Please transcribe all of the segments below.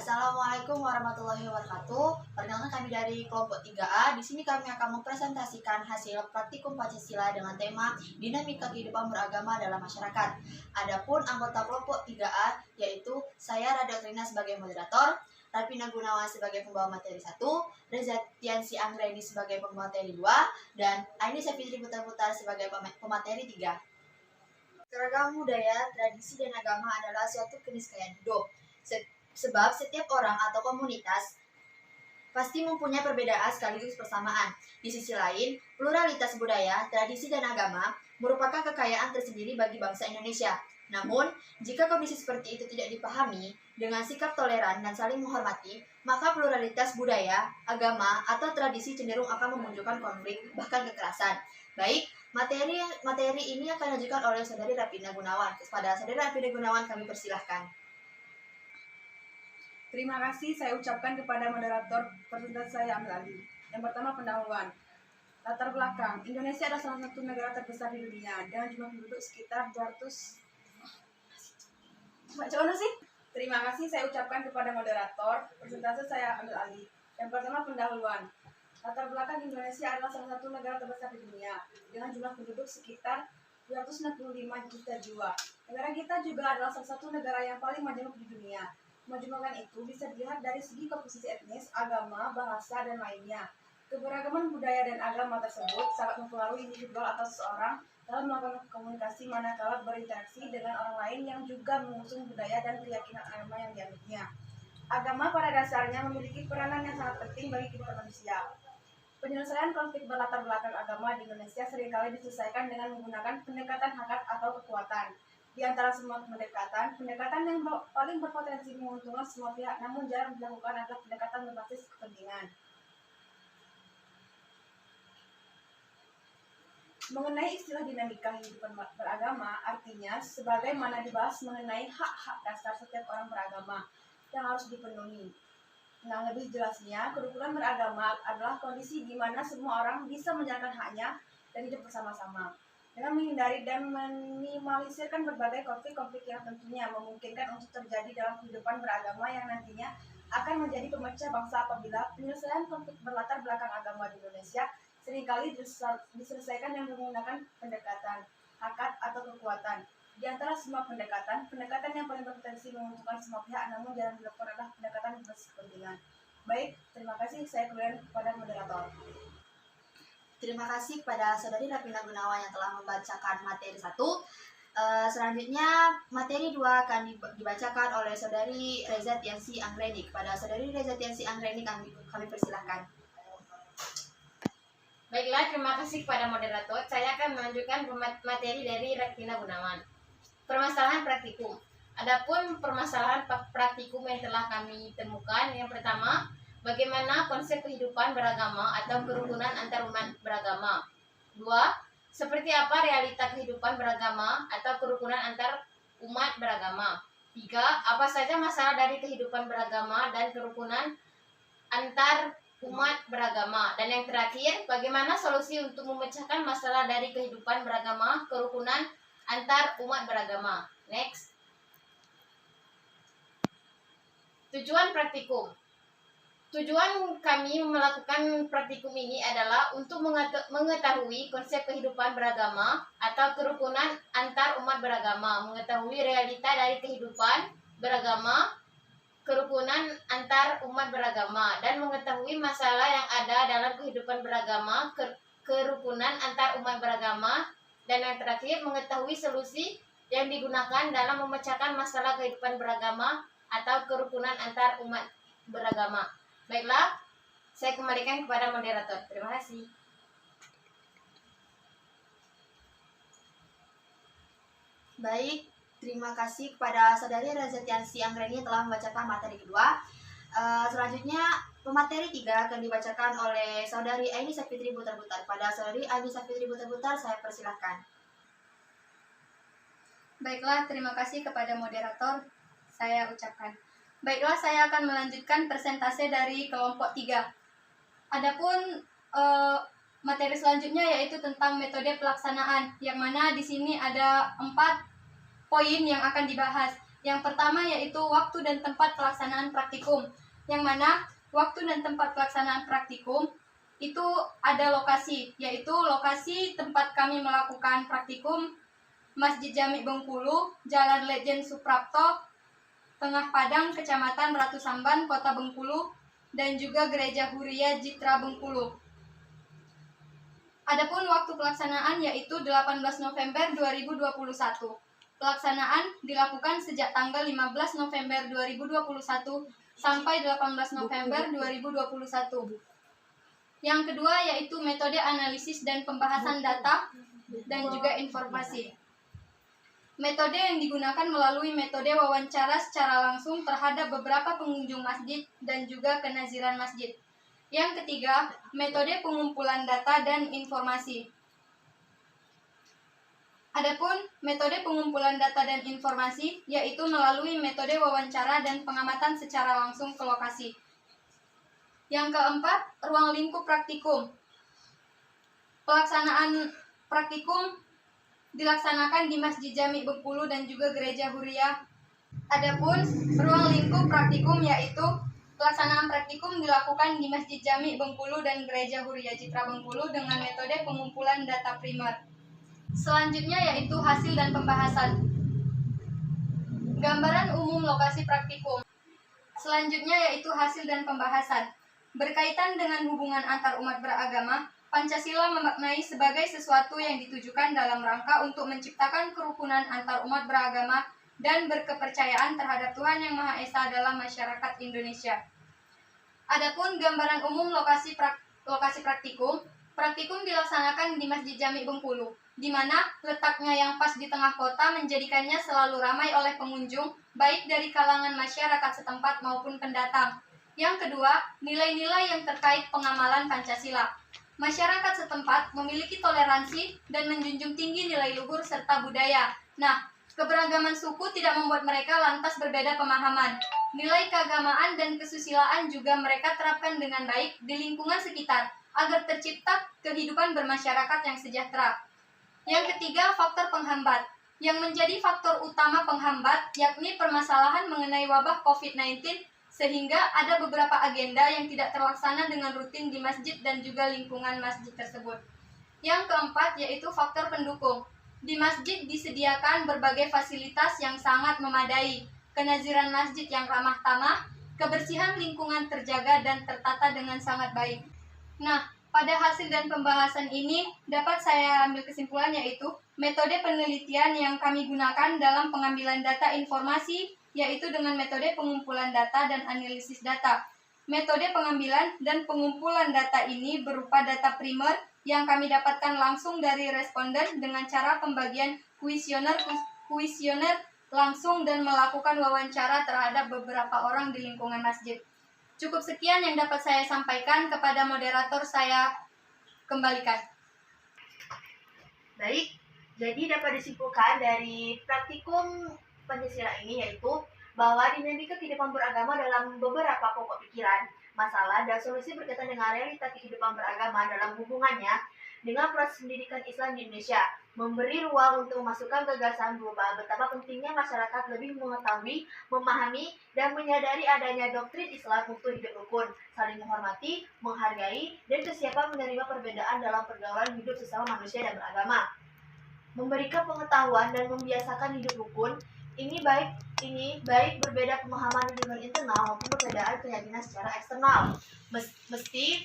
Assalamualaikum warahmatullahi wabarakatuh. Perkenalkan kami dari kelompok 3A. Di sini kami akan mempresentasikan hasil praktikum Pancasila dengan tema dinamika kehidupan beragama dalam masyarakat. Adapun anggota kelompok 3A yaitu saya Radha Trina sebagai moderator, Rapina Gunawan sebagai pembawa materi 1, Reza Tiansi Anggreni sebagai pembawa materi 2, dan Aini Sapitri Putar-Putar sebagai pemateri 3. Keragaman budaya, tradisi, dan agama adalah suatu keniscayaan hidup. Sebab setiap orang atau komunitas pasti mempunyai perbedaan sekaligus persamaan. Di sisi lain, pluralitas budaya, tradisi, dan agama merupakan kekayaan tersendiri bagi bangsa Indonesia. Namun, jika kondisi seperti itu tidak dipahami dengan sikap toleran dan saling menghormati, maka pluralitas budaya, agama, atau tradisi cenderung akan memunculkan konflik, bahkan kekerasan. Baik, materi ini akan diajukan oleh Saudari Rapina Gunawan. Kepada Saudari Rapina Gunawan kami persilahkan. Terima kasih saya ucapkan kepada moderator presentasi saya ambil alih. Yang pertama, pendahuluan. Latar belakang, Indonesia adalah salah satu negara terbesar di dunia dengan jumlah penduduk sekitar 200. Bagaimana sih? Terima kasih saya ucapkan kepada moderator presentasi saya ambil alih. Yang pertama, pendahuluan. Latar belakang Indonesia adalah salah satu negara terbesar di dunia dengan jumlah penduduk sekitar 265 juta jiwa. Negara kita juga adalah salah satu negara yang paling majemuk di dunia. Kemajemukan itu bisa dilihat dari segi komposisi etnis, agama, bahasa, dan lainnya. Keberagaman budaya dan agama tersebut sangat mempengaruhi individual atau seseorang dalam melakukan komunikasi manakala berinteraksi dengan orang lain yang juga mengusung budaya dan keyakinan agama yang dianutnya. Agama pada dasarnya memiliki peranan yang sangat penting bagi kehidupan manusia. Penyelesaian konflik berlatar belakang agama di Indonesia seringkali diselesaikan dengan menggunakan pendekatan hakikat atau kekuatan. Di antara semua pendekatan yang paling berpotensi menguntungkan semua pihak namun jarang dilakukan adalah pendekatan berbasis kepentingan. Mengenai istilah dinamika kehidupan beragama, artinya sebagaimana dibahas mengenai hak-hak dasar setiap orang beragama yang harus dipenuhi. Nah, lebih jelasnya, kerukunan beragama adalah kondisi di mana semua orang bisa menjalankan haknya dan hidup bersama-sama dengan menghindari dan minimalisirkan berbagai konflik-konflik yang tentunya memungkinkan untuk terjadi dalam kehidupan beragama yang nantinya akan menjadi pemecah bangsa apabila penyelesaian konflik berlatar belakang agama di Indonesia seringkali diselesaikan dengan menggunakan pendekatan hakikat atau kekuatan. Di antara semua pendekatan yang paling berpotensi menguntungkan semua pihak namun jarang dilakukan adalah pendekatan berbasis kepentingan. Baik, terima kasih. Saya kembali kepada moderator. Terima kasih kepada Saudari Rapina Gunawan yang telah membacakan materi 1. Selanjutnya materi 2 akan dibacakan oleh Saudari Reza Tiansi Anggreni. Kepada Saudari Reza Tiansi Anggreni kami persilahkan. Baiklah, terima kasih kepada moderator. Saya akan melanjutkan materi dari Rapina Gunawan. Permasalahan praktikum. Adapun permasalahan praktikum yang telah kami temukan, yang pertama, bagaimana konsep kehidupan beragama atau kerukunan antar umat beragama. 2. Seperti apa realita kehidupan beragama atau kerukunan antar umat beragama. 3. Apa saja masalah dari kehidupan beragama dan kerukunan antar umat beragama. Dan yang terakhir, bagaimana solusi untuk memecahkan masalah dari kehidupan beragama, kerukunan antar umat beragama. Next. Tujuan praktikum. Tujuan kami melakukan praktikum ini adalah untuk mengetahui konsep kehidupan beragama atau kerukunan antar umat beragama, mengetahui realita dari kehidupan beragama, kerukunan antar umat beragama, dan mengetahui masalah yang ada dalam kehidupan beragama, kerukunan antar umat beragama, dan yang terakhir mengetahui solusi yang digunakan dalam memecahkan masalah kehidupan beragama atau kerukunan antar umat beragama. Baiklah, saya kembalikan kepada moderator. Terima kasih. Baik, terima kasih kepada Saudari Reza Tiansi Anggreni yang telah membacakan materi kedua. Selanjutnya, pemateri 3 akan dibacakan oleh Saudari Aini Sapitri Putar-Putar. Pada Saudari Aini Sapitri Putar-Putar, saya persilahkan. Baiklah, terima kasih kepada moderator. Saya ucapkan. Baiklah, saya akan melanjutkan presentasi dari kelompok 3. Adapun materi selanjutnya yaitu tentang metode pelaksanaan, yang mana di sini ada 4 poin yang akan dibahas. Yang pertama yaitu waktu dan tempat pelaksanaan praktikum, yang mana waktu dan tempat pelaksanaan praktikum itu ada lokasi, yaitu lokasi tempat kami melakukan praktikum Masjid Jami Bengkulu, Jalan Lejen Suprapto, Tengah Padang, Kecamatan Ratu Samban, Kota Bengkulu, dan juga Gereja Huria Jitra Bengkulu. Adapun waktu pelaksanaan yaitu 18 November 2021. Pelaksanaan dilakukan sejak tanggal 15 November 2021 sampai 18 November 2021. Yang kedua yaitu metode analisis dan pembahasan data dan juga informasi. Metode yang digunakan melalui metode wawancara secara langsung terhadap beberapa pengunjung masjid dan juga kenaziran masjid. Yang ketiga, metode pengumpulan data dan informasi. Adapun metode pengumpulan data dan informasi yaitu melalui metode wawancara dan pengamatan secara langsung ke lokasi. Yang keempat, ruang lingkup praktikum. Pelaksanaan praktikum dilaksanakan di Masjid Jami Bengkulu dan juga Gereja Huria. Adapun ruang lingkup praktikum yaitu pelaksanaan praktikum dilakukan di Masjid Jami Bengkulu dan Gereja Huria Jitra Bengkulu dengan metode pengumpulan data primer. Selanjutnya yaitu hasil dan pembahasan. Gambaran umum lokasi praktikum. Selanjutnya yaitu hasil dan pembahasan. Berkaitan dengan hubungan antar umat beragama, Pancasila memaknai sebagai sesuatu yang ditujukan dalam rangka untuk menciptakan kerukunan antar umat beragama dan berkepercayaan terhadap Tuhan Yang Maha Esa dalam masyarakat Indonesia. Adapun gambaran umum lokasi praktikum, praktikum dilaksanakan di Masjid Jami Bengkulu, di mana letaknya yang pas di tengah kota menjadikannya selalu ramai oleh pengunjung, baik dari kalangan masyarakat setempat maupun pendatang. Yang kedua, nilai-nilai yang terkait pengamalan Pancasila. Masyarakat setempat memiliki toleransi dan menjunjung tinggi nilai luhur serta budaya. Nah, keberagaman suku tidak membuat mereka lantas berbeda pemahaman. Nilai keagamaan dan kesusilaan juga mereka terapkan dengan baik di lingkungan sekitar agar tercipta kehidupan bermasyarakat yang sejahtera. Yang ketiga, faktor penghambat. Yang menjadi faktor utama penghambat yakni permasalahan mengenai wabah COVID-19 sehingga ada beberapa agenda yang tidak terlaksana dengan rutin di masjid dan juga lingkungan masjid tersebut. Yang keempat yaitu faktor pendukung. Di masjid disediakan berbagai fasilitas yang sangat memadai, kenaziran masjid yang ramah tamah, kebersihan lingkungan terjaga dan tertata dengan sangat baik. Nah, pada hasil dan pembahasan ini dapat saya ambil kesimpulan yaitu metode penelitian yang kami gunakan dalam pengambilan data informasi yaitu dengan metode pengumpulan data dan analisis data. Metode pengambilan dan pengumpulan data ini berupa data primer yang kami dapatkan langsung dari responden dengan cara pembagian kuesioner langsung dan melakukan wawancara terhadap beberapa orang di lingkungan masjid. Cukup sekian yang dapat saya sampaikan, kepada moderator saya kembalikan. Baik, jadi dapat disimpulkan dari praktikum Pancasila ini yaitu bahwa dinamika kehidupan beragama dalam beberapa pokok pikiran, masalah, dan solusi berkaitan dengan realita kehidupan beragama dalam hubungannya dengan proses pendidikan Islam di Indonesia, memberi ruang untuk memasukkan gagasan berupa betapa pentingnya masyarakat lebih mengetahui, memahami, dan menyadari adanya doktrin Islam untuk hidup rukun, saling menghormati, menghargai, dan kesiapan menerima perbedaan dalam pergaulan hidup sesama manusia dan beragama. Memberikan pengetahuan dan membiasakan hidup rukun, ini baik berbeda pemahaman dengan internal maupun perbedaan keyakinan secara eksternal. Mesti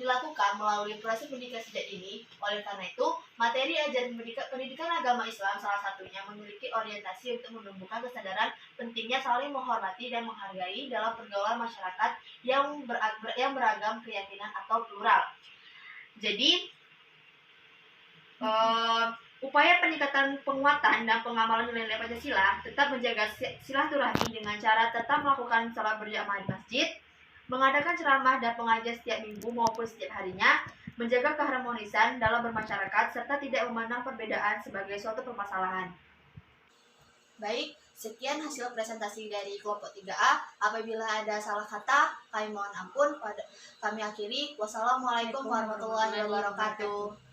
dilakukan melalui proses pendidikan sejak ini. Oleh karena itu, materi ajaran pendidikan agama Islam salah satunya memiliki orientasi untuk menumbuhkan kesadaran pentingnya saling menghormati dan menghargai dalam pergaulan masyarakat yang beragam keyakinan atau plural. Jadi, upaya peningkatan penguatan dan pengamalan nilai-nilai Pancasila tetap menjaga silaturahmi dengan cara tetap melakukan salat berjamaah di masjid, mengadakan ceramah dan pengajian setiap minggu maupun setiap harinya, menjaga keharmonisan dalam bermasyarakat, serta tidak memandang perbedaan sebagai suatu permasalahan. Baik, sekian hasil presentasi dari kelompok 3A. Apabila ada salah kata, kami mohon ampun. Kami akhiri. Wassalamualaikum warahmatullahi wabarakatuh.